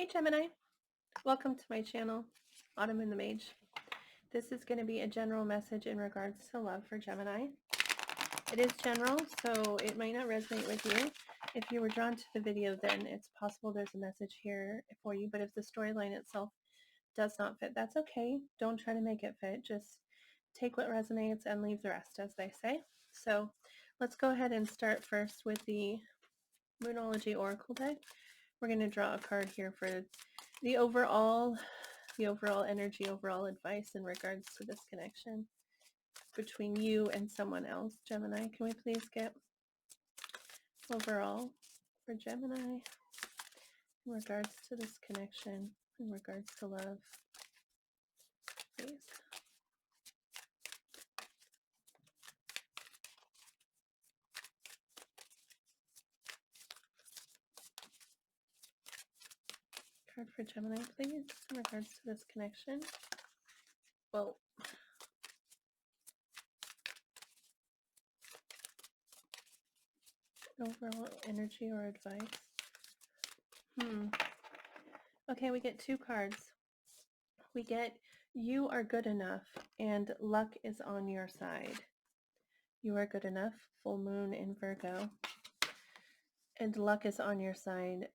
Hey Gemini, welcome to my channel, Autumn and the Mage. This is going to be a general message in regards to love for Gemini. It is general, so it might not resonate with you. If you were drawn to the video, then it's possible there's a message here for you, but if the storyline itself does not fit, that's okay. Don't try to make it fit. Just take what resonates and leave the rest, as they say. So let's go ahead and start first with the Moonology Oracle deck. We're going to draw a card here for the overall energy, overall advice in regards to this connection between you and someone else. Gemini, can we please get overall for Gemini in regards to this connection, in regards to love, please? Card for Gemini, please, in regards to this connection. Well, overall energy or advice. Okay, we get two cards. We get you are good enough and luck is on your side. You are good enough, full moon in Virgo. And luck is on your side,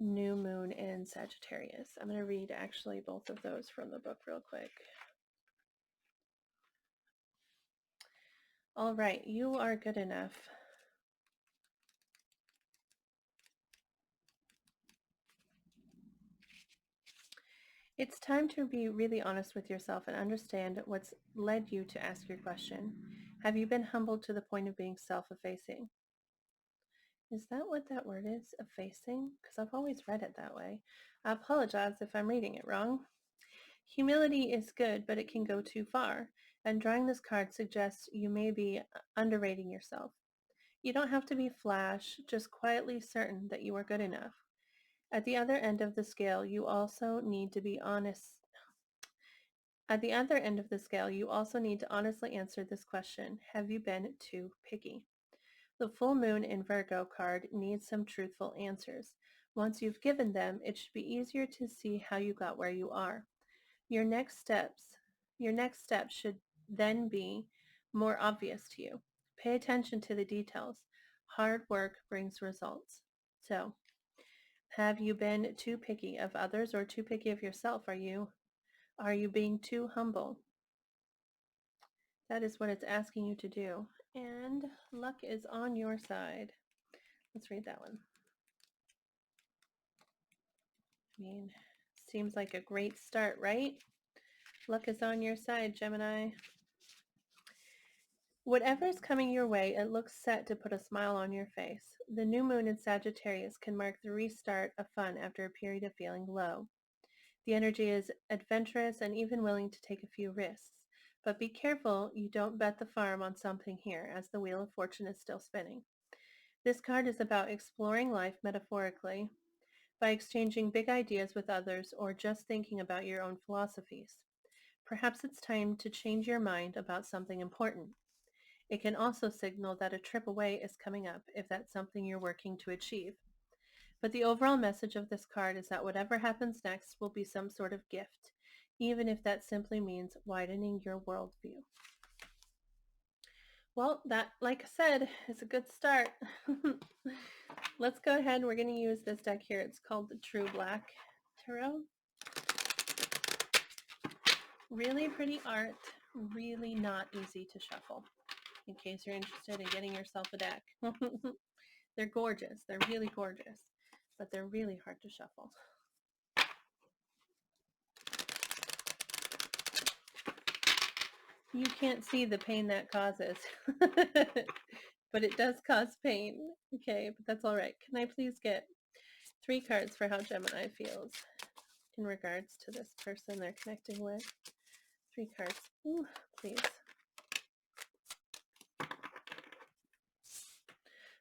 new moon in Sagittarius. I'm going to read actually both of those from the book real quick. All right, you are good enough. It's time to be really honest with yourself and understand what's led you to ask your question. Have you been humbled to the point of being self-effacing? Is that what that word is, effacing? Because I've always read it that way. I apologize if I'm reading it wrong. Humility is good, but it can go too far, and drawing this card suggests you may be underrating yourself. You don't have to be flash, just quietly certain that you are good enough. At the other end of the scale, you also need to be honest. At the other end of the scale, you also need to honestly answer this question. Have you been too picky? The full moon in Virgo card needs some truthful answers. Once you've given them, it should be easier to see how you got where you are. Your next steps should then be more obvious to you. Pay attention to the details. Hard work brings results. So, have you been too picky of others or too picky of yourself? Are you being too humble? That is what it's asking you to do. And luck is on your side. Let's read that one. I mean, seems like a great start, right? Luck is on your side, Gemini. Whatever's coming your way, it looks set to put a smile on your face. The new moon in Sagittarius can mark the restart of fun after a period of feeling low. The energy is adventurous and even willing to take a few risks. But be careful you don't bet the farm on something here, as the Wheel of Fortune is still spinning. This card is about exploring life metaphorically by exchanging big ideas with others or just thinking about your own philosophies. Perhaps it's time to change your mind about something important. It can also signal that a trip away is coming up if that's something you're working to achieve. But the overall message of this card is that whatever happens next will be some sort of gift, even if that simply means widening your worldview. Well, that, like I said, is a good start. Let's go ahead. We're going to use this deck here. It's called the True Black Tarot. Really pretty art, really not easy to shuffle, in case you're interested in getting yourself a deck. They're gorgeous. They're really gorgeous, but they're really hard to shuffle. You can't see the pain that causes, but it does cause pain. Okay, but that's all right. Can I please get 3 cards for how Gemini feels in regards to this person they're connecting with? 3 cards. Ooh, please.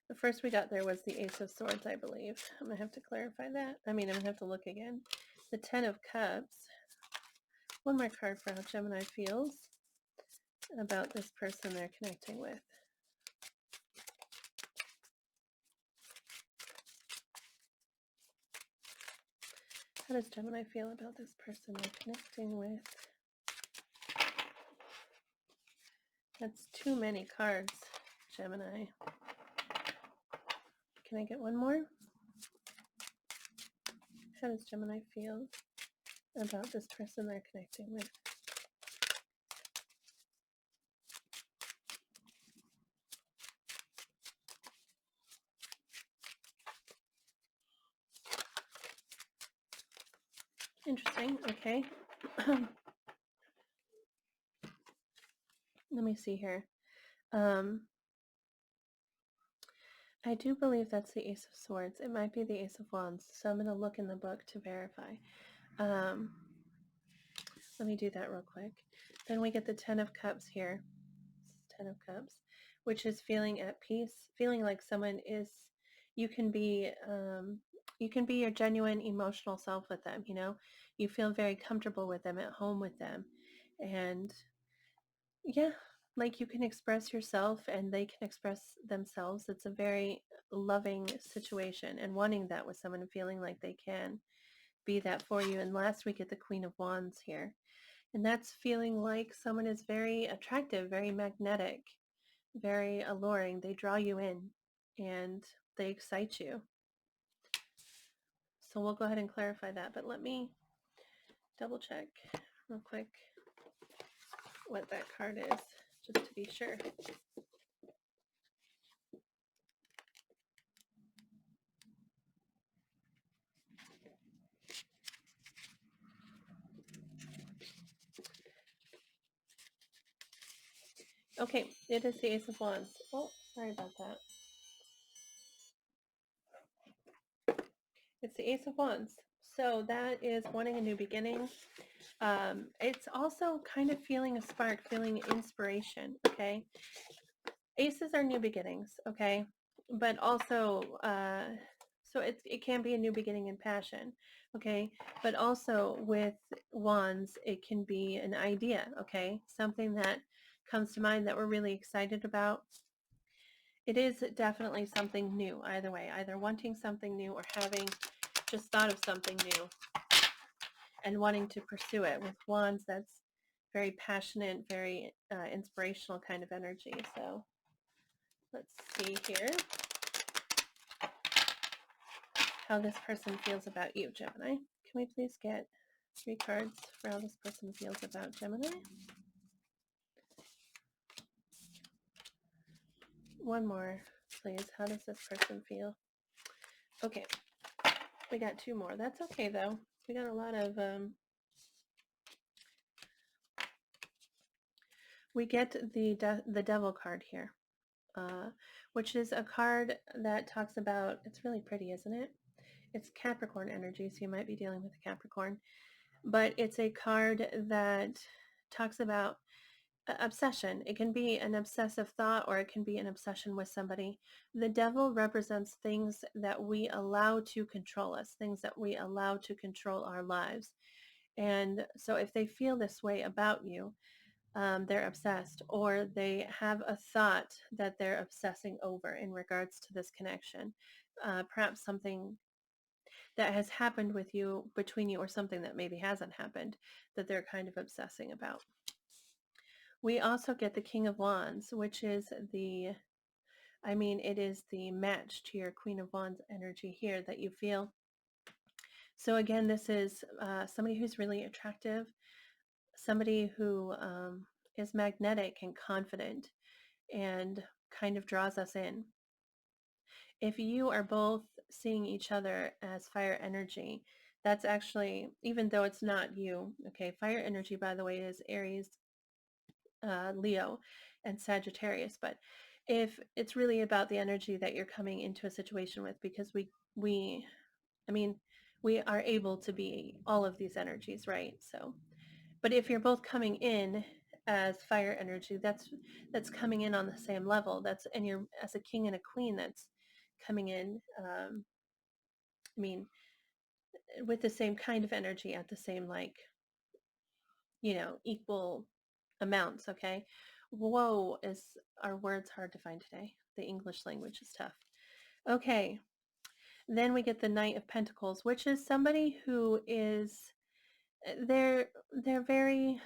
The first we got there was the Ace of Swords, I believe. I'm going to have to clarify that. I'm going to have to look again. The 10 of Cups. One more card for how Gemini feels about this person they're connecting with. How does Gemini feel about this person they're connecting with? That's too many cards, Gemini. Can I get one more? How does Gemini feel about this person they're connecting with? Interesting. Okay. Let me see here. I do believe that's the Ace of Swords. It might be the Ace of Wands, so I'm going to look in the book to verify. Let me do that real quick. Then we get the Ten of Cups here. Ten of Cups, which is feeling at peace, feeling like someone is, you can be your genuine emotional self with them, you know? You feel very comfortable with them, at home with them. And yeah, like you can express yourself and they can express themselves. It's a very loving situation, and wanting that with someone and feeling like they can be that for you. And last we get the Queen of Wands here. And that's feeling like someone is very attractive, very magnetic, very alluring. They draw you in and they excite you. So we'll go ahead and clarify that. But let me double check real quick what that card is, just to be sure. Okay, it is the Ace of Wands. Oh, sorry about that. It's the Ace of Wands. So that is wanting a new beginning. It's also kind of feeling a spark, feeling inspiration, okay? Aces are new beginnings, okay? But also, so it can be a new beginning in passion, okay? But also with wands, it can be an idea, okay? Something that comes to mind that we're really excited about. It is definitely something new, either way, either wanting something new or having just thought of something new and wanting to pursue it. With wands, that's very passionate, very inspirational kind of energy. So let's see here how this person feels about you, Gemini. Can we please get 3 cards for how this person feels about Gemini? One more, please. How does this person feel? Okay, we got 2 more. That's okay, though. We got a lot of... we get the Devil card here, which is a card that talks about... It's really pretty, isn't it? It's Capricorn energy, so you might be dealing with a Capricorn. But it's a card that talks about obsession. It can be an obsessive thought or it can be an obsession with somebody. The Devil represents things that we allow to control us, things that we allow to control our lives. And so if they feel this way about you, they're obsessed, or they have a thought that they're obsessing over in regards to this connection. Perhaps something that has happened with you, between you, or something that maybe hasn't happened that they're kind of obsessing about. We also get the King of Wands, which is it is the match to your Queen of Wands energy here that you feel. So again, this is somebody who's really attractive, somebody who is magnetic and confident and kind of draws us in. If you are both seeing each other as fire energy, that's actually, even though it's not you, okay, fire energy, by the way, is Aries, Leo, and Sagittarius. But if it's really about the energy that you're coming into a situation with, because we are able to be all of these energies, right? So, but if you're both coming in as fire energy, that's coming in on the same level. And you're, as a king and a queen, that's coming in, with the same kind of energy at the same, equal amounts, okay? Whoa, are words hard to find today. The English language is tough. Okay, Then we get the Knight of Pentacles, which is somebody who is they're very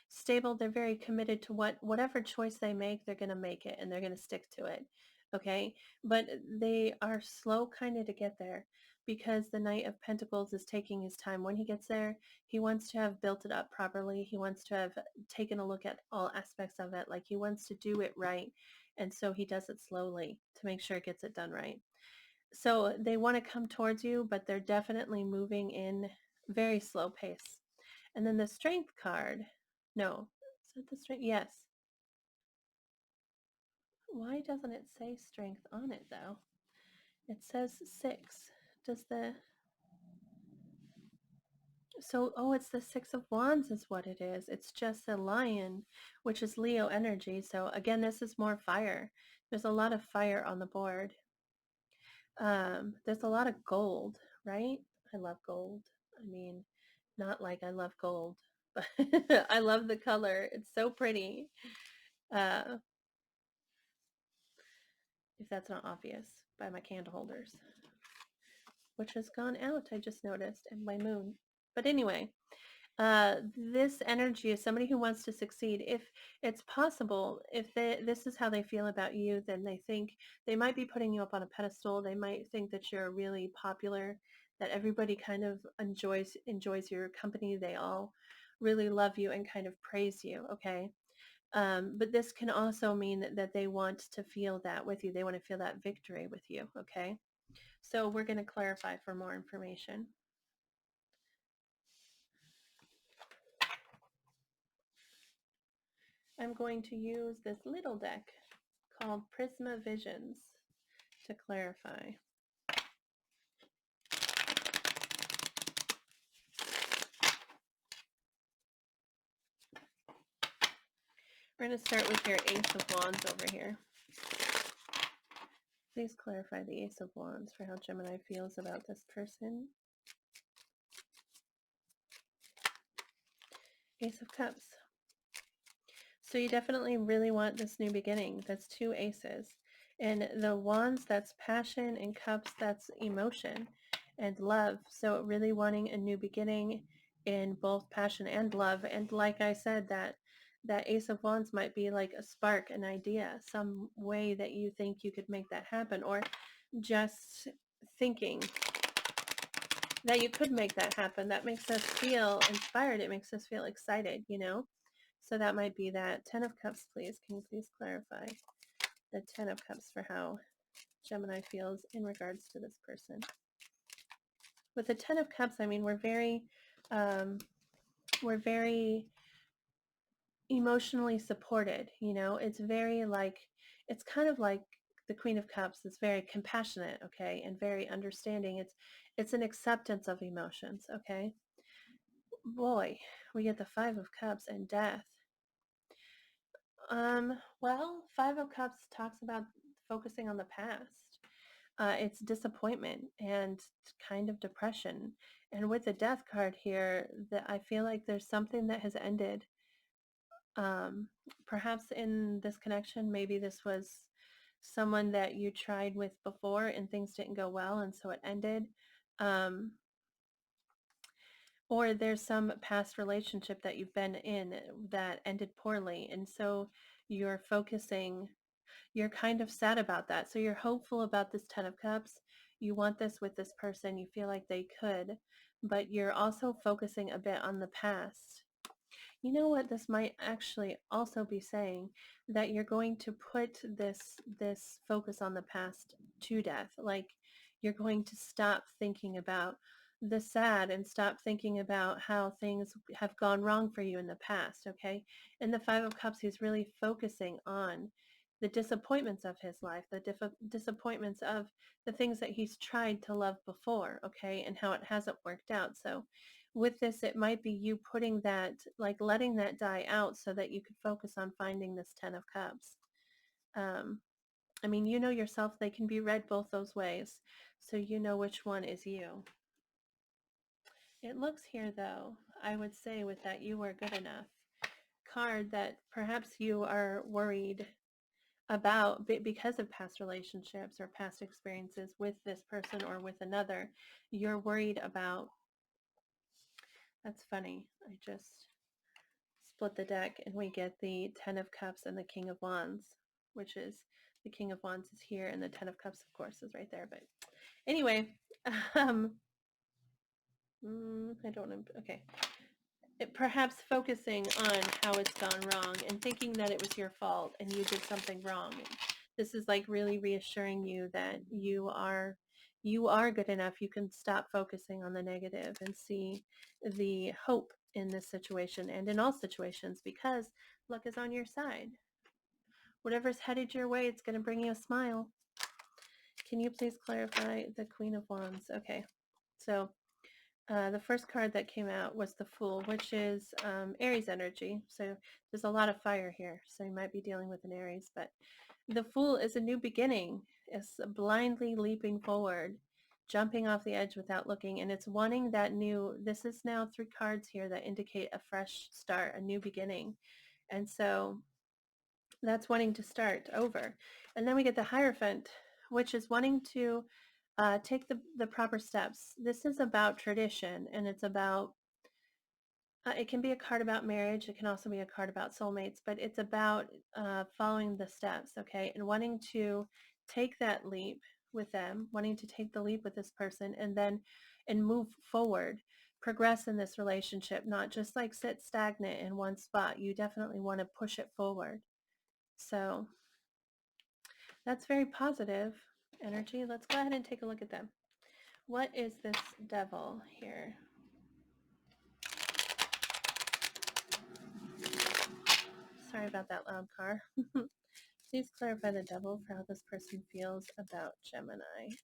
stable. They're very committed to whatever choice they make, they're going to make it and they're going to stick to it. Okay? But they are slow kind of to get there because the Knight of Pentacles is taking his time. When he gets there, he wants to have built it up properly. He wants to have taken a look at all aspects of it. Like he wants to do it right. And so he does it slowly to make sure it gets it done right. So they want to come towards you, but they're definitely moving in very slow pace. And then the Strength card. No. Is it the Strength? Yes. Why doesn't it say Strength on it, though? It says 6. Does the... So, oh, it's the Six of Wands is what it is. It's just a lion, which is Leo energy. So again, this is more fire. There's a lot of fire on the board. There's a lot of gold, right? I love gold. I mean, not like I love gold, but I love the color. It's so pretty. Uh, if that's not obvious by my candle holders, which has gone out, I just noticed, and my moon. But anyway, this energy is somebody who wants to succeed. If it's possible, if this is how they feel about you, then they think they might be putting you up on a pedestal. They might think that you're really popular, that everybody kind of enjoys your company. They all really love you and kind of praise you. Okay. But this can also mean that they want to feel that with you. They want to feel that victory with you. Okay. So we're going to clarify for more information. I'm going to use this little deck called Prisma Visions to clarify. We're going to start with your Ace of Wands over here. Please clarify the Ace of Wands for how Gemini feels about this person. Ace of Cups. So you definitely really want this new beginning. That's 2 aces. And the Wands, that's passion, and Cups, that's emotion and love. So really wanting a new beginning in both passion and love. And like I said, that Ace of Wands might be like a spark, an idea, some way that you think you could make that happen, or just thinking that you could make that happen. That makes us feel inspired. It makes us feel excited, you know? So that might be that. 10 of Cups, please. Can you please clarify the 10 of Cups for how Gemini feels in regards to this person? With the 10 of Cups, I mean, we're very emotionally supported, you know? It's very like, it's kind of like the Queen of Cups is very compassionate, okay, and very understanding. It's an acceptance of emotions, okay? Boy, we get the 5 of Cups and death. Well, Five of Cups talks about focusing on the past. It's disappointment and kind of depression. And with the death card here, that I feel like there's something that has ended. Um, Perhaps in this connection, maybe this was someone that you tried with before and things didn't go well, and so it ended. Um, or there's some past relationship that you've been in that ended poorly, and so you're focusing, you're kind of sad about that. So you're hopeful about this 10 of Cups. You want this with this person. You feel like they could, but you're also focusing a bit on the past. You know what this might actually also be saying? That you're going to put this focus on the past to death. Like you're going to stop thinking about the sad and stop thinking about how things have gone wrong for you in the past, okay? In the 5 of Cups, he's really focusing on the disappointments of his life, the disappointments of the things that he's tried to love before, okay, and how it hasn't worked out. So with this, it might be you putting that, like letting that die out so that you could focus on finding this 10 of Cups. Um, I mean, you know yourself, they can be read both those ways. So you know which one is you. It looks here, though, I would say with that you are good enough card that perhaps you are worried about because of past relationships or past experiences with this person or with another. You're worried about, that's funny. I just split the deck and we get the 10 of Cups and the King of Wands, which is the King of Wands is here and the 10 of Cups, of course, is right there. But anyway, um, I don't know. Okay. Perhaps focusing on how it's gone wrong and thinking that it was your fault and you did something wrong. This is like really reassuring you that you are good enough. You can stop focusing on the negative and see the hope in this situation and in all situations, because luck is on your side. Whatever's headed your way, it's going to bring you a smile. Can you please clarify the Queen of Wands? Okay. So the first card that came out was the Fool, which is Aries energy. So there's a lot of fire here. So you might be dealing with an Aries. But the Fool is a new beginning. It's blindly leaping forward, jumping off the edge without looking. And it's wanting that new, this is now 3 cards here that indicate a fresh start, a new beginning. And so that's wanting to start over. And then we get the Hierophant, which is wanting to take the proper steps. This is about tradition, and it's about, it can be a card about marriage. It can also be a card about soulmates, but it's about following the steps, okay? And wanting to take that leap with them, wanting to take the leap with this person and move forward, progress in this relationship, not just like sit stagnant in one spot. You definitely want to push it forward. So that's very positive energy. Let's go ahead and take a look at them. What is this Devil here? Sorry about that loud car. Please clarify the Devil for how this person feels about Gemini.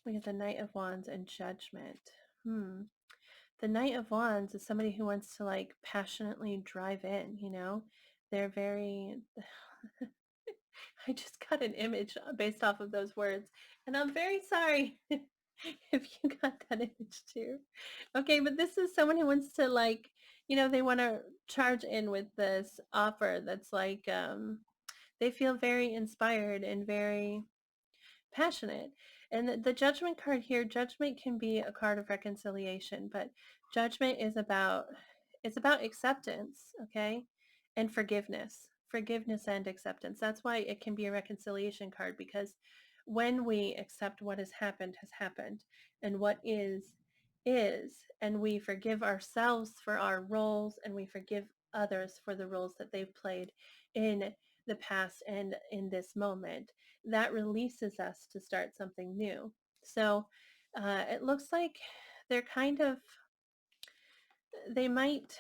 We have the Knight of Wands and Judgment. The Knight of Wands is somebody who wants to like passionately drive in, you know? They're very I just got an image based off of those words, and I'm very sorry if you got that image too. Okay, but this is someone who wants to like, they want to charge in with this offer that's like, they feel very inspired and very passionate. And the Judgment card here, Judgment can be a card of reconciliation, but Judgment is about, it's about acceptance, okay? And forgiveness and acceptance. That's why it can be a reconciliation card, because when we accept what has happened, and what is, and we forgive ourselves for our roles, and we forgive others for the roles that they've played in the past and in this moment, that releases us to start something new. So it looks like they're kind of, they might,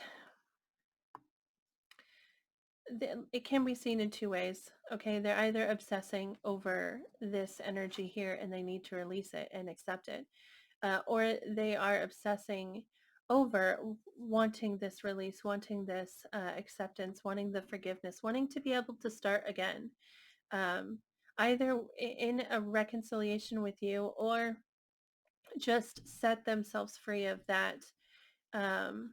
it can be seen in 2 ways. Okay, they're either obsessing over this energy here and they need to release it and accept it, or they are obsessing over wanting this release, wanting this acceptance, wanting the forgiveness, wanting to be able to start again, um, either in a reconciliation with you, or just set themselves free of that. Um,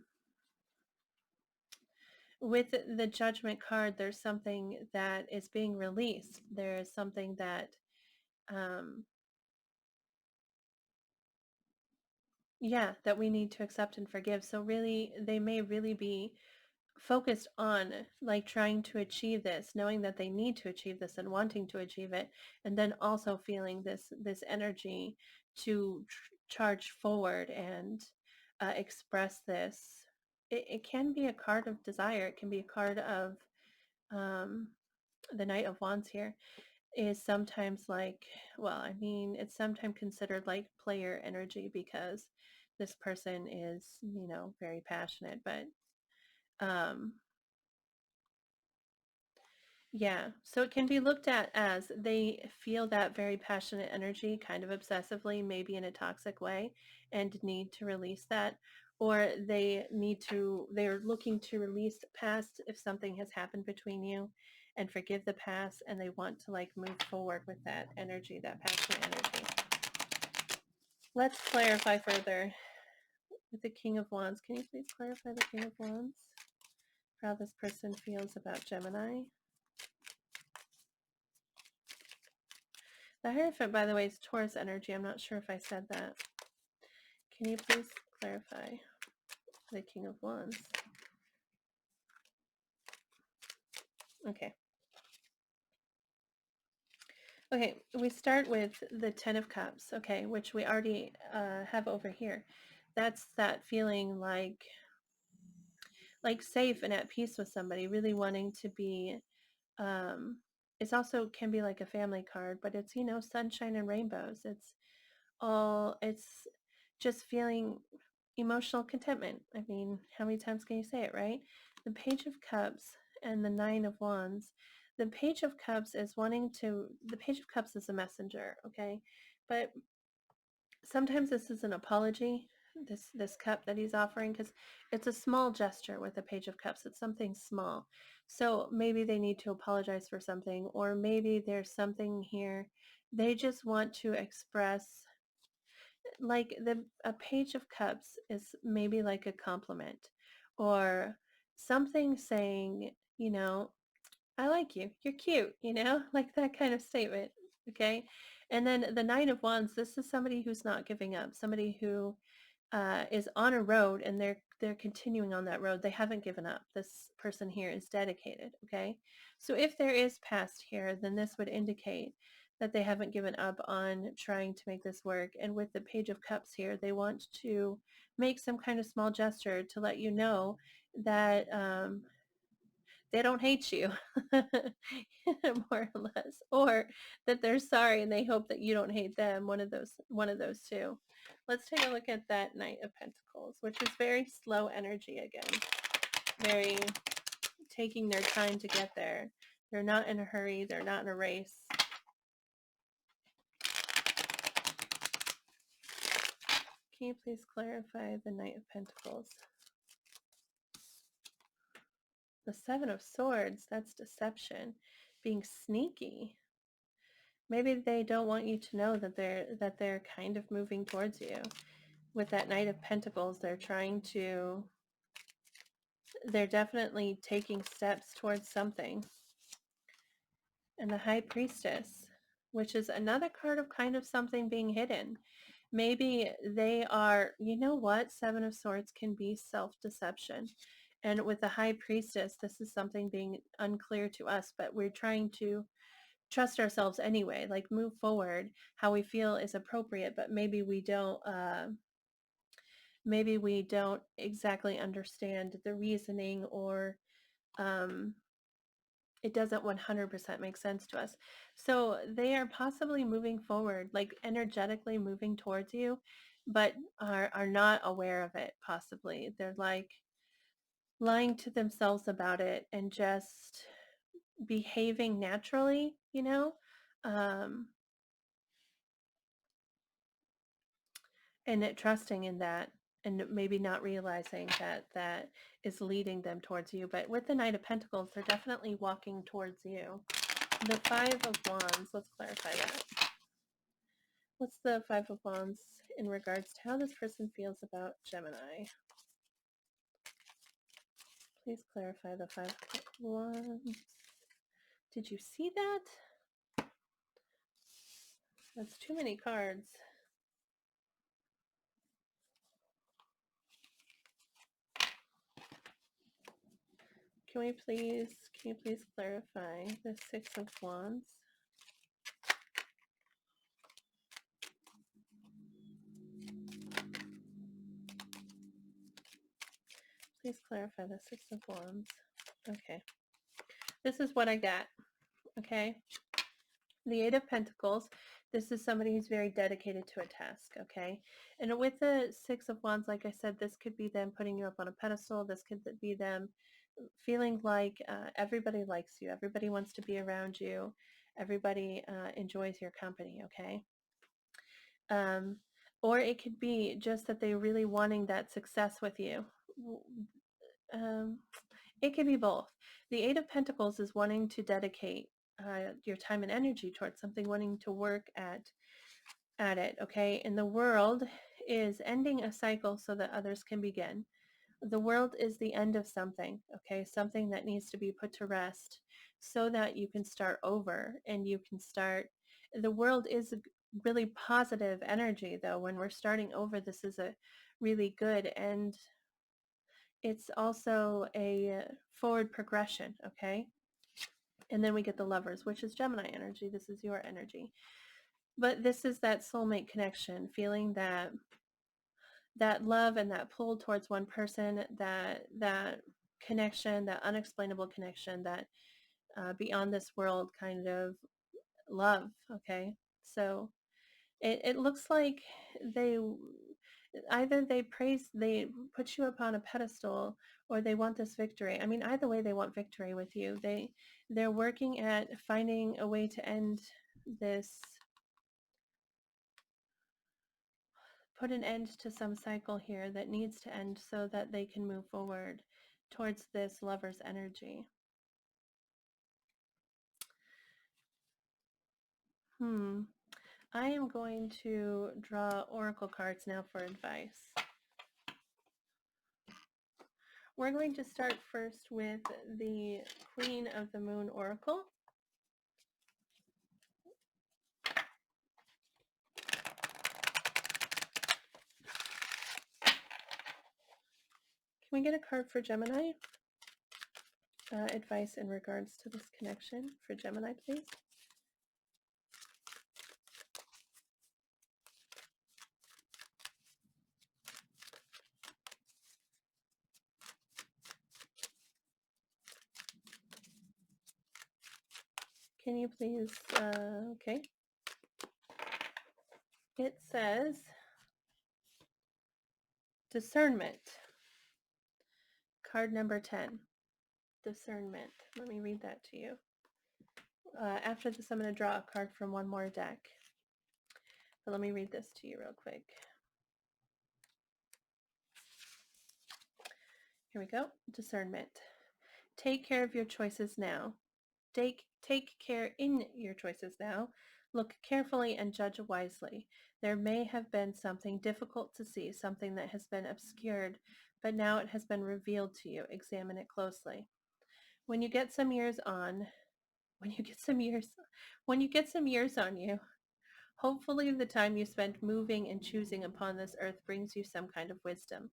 with the Judgment card, there's something that is being released. There is something that, um, yeah, that we need to accept and forgive. So really, they may really be focused on like trying to achieve this, knowing that they need to achieve this and wanting to achieve it, and then also feeling this energy to charge forward and express this. It can be a card of desire. It can be a card of, um, the Knight of Wands here is sometimes like, well, I mean, it's sometimes considered like player energy, because this person is, very passionate, but um, yeah, so it can be looked at as they feel that very passionate energy kind of obsessively, maybe in a toxic way, and need to release that. Or they're looking to release the past if something has happened between you, and forgive the past, and they want to like move forward with that energy, that passionate energy. Let's clarify further with the King of Wands. Can you please clarify the King of Wands? for how this person feels about Gemini. The Hierophant, by the way, is Taurus energy. I'm not sure if I said that. Can you please clarify the King of Wands? Okay. Okay, we start with the Ten of Cups, okay, which we already have over here. That's that feeling like safe and at peace with somebody, really wanting to be, it's also can be like a family card, but it's, sunshine and rainbows. It's just feeling emotional contentment. I mean, how many times can you say it, right? The Page of Cups and the Nine of Wands. The Page of Cups is the Page of Cups is a messenger, okay? But sometimes this is an apology, this cup that he's offering, because it's a small gesture with the Page of Cups. It's something small. So maybe they need to apologize for something, or maybe there's something here. They just want to express, like, a Page of Cups is maybe like a compliment or something saying, I like you, you're cute, like that kind of statement. Okay. And then the Nine of Wands, this is somebody who's not giving up, somebody who is on a road, and they're continuing on that road. They haven't given up. This person here is dedicated. Okay. So if there is past here, then this would indicate that they haven't given up on trying to make this work. And with the Page of Cups here, they want to make some kind of small gesture to let you know that they don't hate you, more or less, or that they're sorry and they hope that you don't hate them. One of those two. Let's take a look at that Knight of Pentacles, which is very slow energy again, very taking their time to get there. They're not in a hurry. They're not in a race. Can you please clarify the Knight of Pentacles? The Seven of Swords, that's deception, being sneaky. Maybe they don't want you to know that they're kind of moving towards you. With that Knight of Pentacles, they're definitely taking steps towards something. And the High Priestess, which is another card of kind of something being hidden. Maybe they are, Seven of Swords can be self-deception. And with the High Priestess, this is something being unclear to us, but we're trying to trust ourselves anyway, like move forward. How we feel is appropriate, but maybe we don't exactly understand the reasoning, or it doesn't 100% make sense to us. So they are possibly moving forward, like energetically moving towards you, but are not aware of it. Possibly they're like lying to themselves about it and just behaving naturally, and trusting in that, and maybe not realizing that that is leading them towards you. But with the Knight of Pentacles, they're definitely walking towards you. The Five of Wands, let's clarify that. What's the Five of Wands in regards to how this person feels about Gemini? Please clarify the Five of Wands. Did you see that? That's too many cards. Can you please clarify the Six of Wands? Please clarify the Six of Wands. Okay. This is what I got. Okay. The Eight of Pentacles. This is somebody who's very dedicated to a task. Okay. And with the Six of Wands, like I said, this could be them putting you up on a pedestal. This could be them feeling like everybody likes you. Everybody wants to be around you. Everybody enjoys your company. Okay. Um, or it could be just that they're really wanting that success with you. Um, it could be both. The Eight of Pentacles is wanting to dedicate your time and energy towards something, wanting to work at it, okay? And the World is ending a cycle so that others can begin. The world is the end of something, okay? Something that needs to be put to rest so that you can start over and you can start. The world is a really positive energy, though. When we're starting over, this is a really good, and it's also a forward progression, okay? And then we get the lovers, which is Gemini energy. This is your energy. But this is that soulmate connection, feeling that love and that pull towards one person, that connection, that unexplainable connection, that beyond this world kind of love. Okay, so it looks like they either they put you upon a pedestal, or they want this victory. I mean, either way, they want victory with you. They're working at finding a way to end this, put an end to some cycle here that needs to end so that they can move forward towards this lover's energy. I am going to draw oracle cards now for advice. We're going to start first with the Queen of the Moon Oracle. Can we get a card for Gemini? Advice in regards to this connection for Gemini, please. Can you please, okay. It says discernment. Card number 10. Discernment. Let me read that to you. After this, I'm going to draw a card from one more deck. But let me read this to you real quick. Here we go. Discernment. Take care of your choices now. Take care in your choices now. Look carefully and judge wisely. There may have been something difficult to see, something that has been obscured, but now it has been revealed to you. Examine it closely. When you get some years on you, hopefully the time you spent moving and choosing upon this earth brings you some kind of wisdom.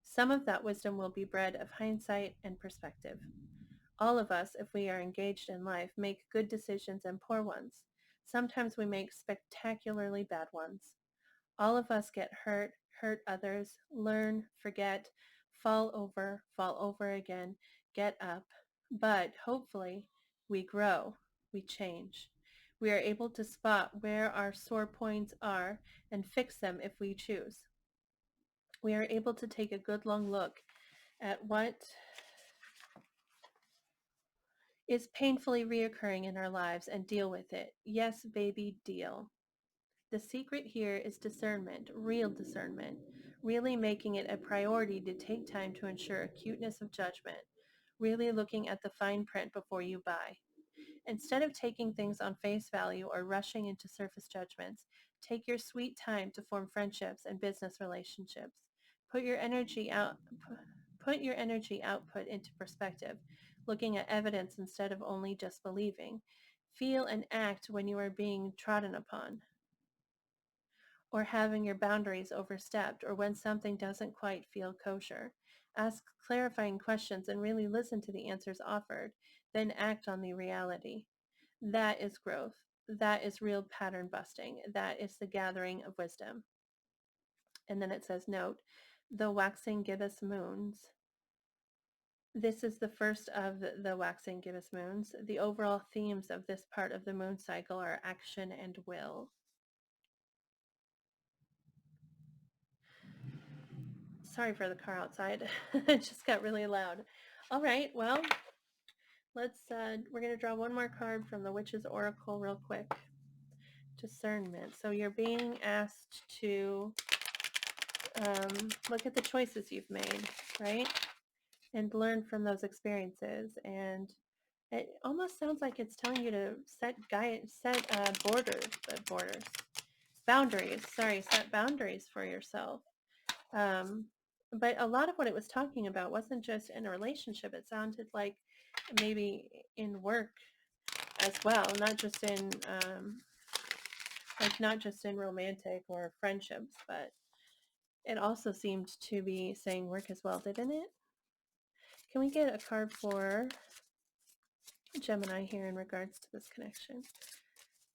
Some of that wisdom will be bred of hindsight and perspective. All of us, if we are engaged in life, make good decisions and poor ones. Sometimes we make spectacularly bad ones. All of us get hurt, hurt others, learn, forget, fall over again, get up. But hopefully we grow, we change. We are able to spot where our sore points are and fix them if we choose. We are able to take a good long look at what is painfully reoccurring in our lives and deal with it. Yes, baby, deal. The secret here is discernment, real discernment, really making it a priority to take time to ensure acuteness of judgment, really looking at the fine print before you buy. Instead of taking things on face value or rushing into surface judgments, take your sweet time to form friendships and business relationships. Put your energy output into perspective, looking at evidence instead of only just believing. Feel and act when you are being trodden upon, or having your boundaries overstepped, or when something doesn't quite feel kosher. Ask clarifying questions and really listen to the answers offered, then act on the reality. That is growth. That is real pattern busting. That is the gathering of wisdom. And then it says, note, the waxing gibbous moons. This is the first of the waxing gibbous moons. The overall themes of this part of the moon cycle are action and will. Sorry for the car outside. It just got really loud. All right, well, we're going to draw one more card from the Witch's Oracle real quick. Discernment. So you're being asked to look at the choices you've made, right? And learn from those experiences. And it almost sounds like it's telling you to set boundaries for yourself. But a lot of what it was talking about wasn't just in a relationship. It sounded like maybe in work as well, not just in not just in romantic or friendships, but it also seemed to be saying work as well, didn't it? Can we get a card for Gemini here in regards to this connection?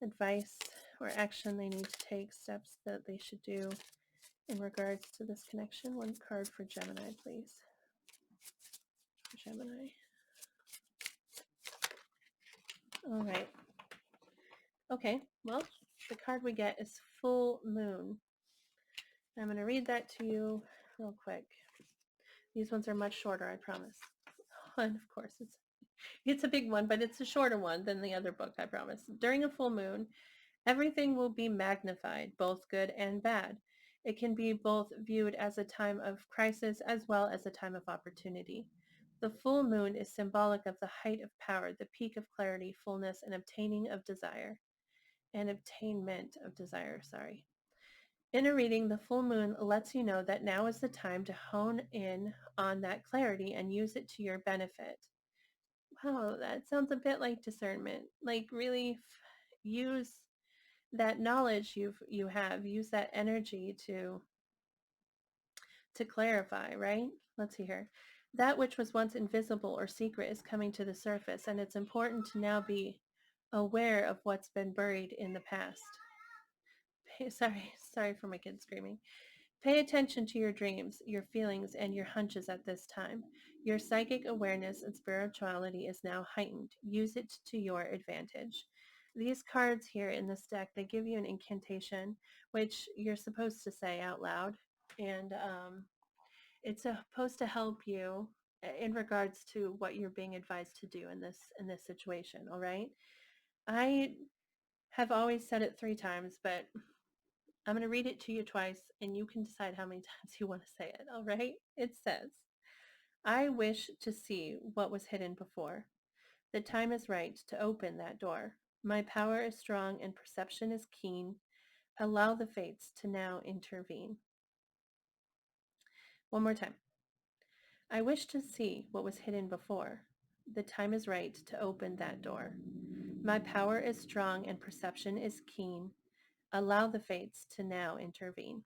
Advice or action they need to take, steps that they should do in regards to this connection. One card for Gemini, please. Gemini. All right. Okay, well, the card we get is Full Moon. I'm going to read that to you real quick. These ones are much shorter, I promise. And of course, it's a big one, but it's a shorter one than the other book, I promise. During a full moon, everything will be magnified, both good and bad. It can be both viewed as a time of crisis as well as a time of opportunity. The full moon is symbolic of the height of power, the peak of clarity, fullness, and obtainment of desire, sorry. In a reading, the full moon lets you know that now is the time to hone in on that clarity and use it to your benefit. Wow, that sounds a bit like discernment. Like really use that knowledge you have, use that energy to clarify, right? Let's see here. That which was once invisible or secret is coming to the surface, and it's important to now be aware of what's been buried in the past. Sorry for my kids screaming. Pay attention to your dreams, your feelings, and your hunches at this time. Your psychic awareness and spirituality is now heightened. Use it to your advantage. These cards here in this deck, they give you an incantation, which you're supposed to say out loud. And it's supposed to help you in regards to what you're being advised to do in this situation, all right? I have always said it 3 times, but I'm going to read it to you twice, and you can decide how many times you want to say it, all right? It says, I wish to see what was hidden before. The time is right to open that door. My power is strong and perception is keen. Allow the fates to now intervene. One more time. I wish to see what was hidden before. The time is right to open that door. My power is strong and perception is keen. Allow the fates to now intervene.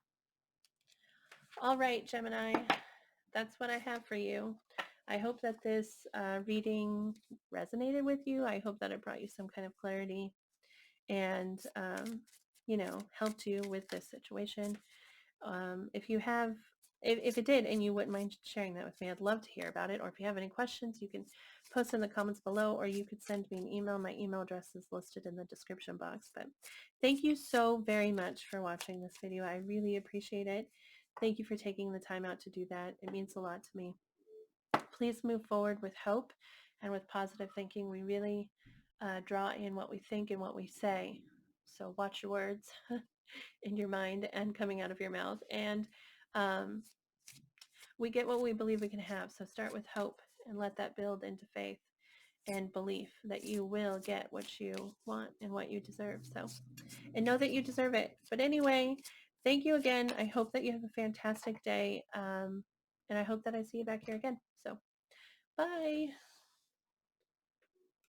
All right, Gemini, that's what I have for you. I hope that this reading resonated with you. I hope that it brought you some kind of clarity and, helped you with this situation. If you have, if it did and you wouldn't mind sharing that with me, I'd love to hear about it. Or if you have any questions, you can post in the comments below, or you could send me an email. My email address is listed in the description box. But thank you so very much for watching this video. I really appreciate it. Thank you for taking the time out to do that. It means a lot to me. Please move forward with hope and with positive thinking. We really draw in what we think and what we say. So watch your words in your mind and coming out of your mouth. And we get what we believe we can have. So start with hope and let that build into faith and belief that you will get what you want and what you deserve. So, and know that you deserve it. But anyway, thank you again. I hope that you have a fantastic day. And I hope that I see you back here again. So bye.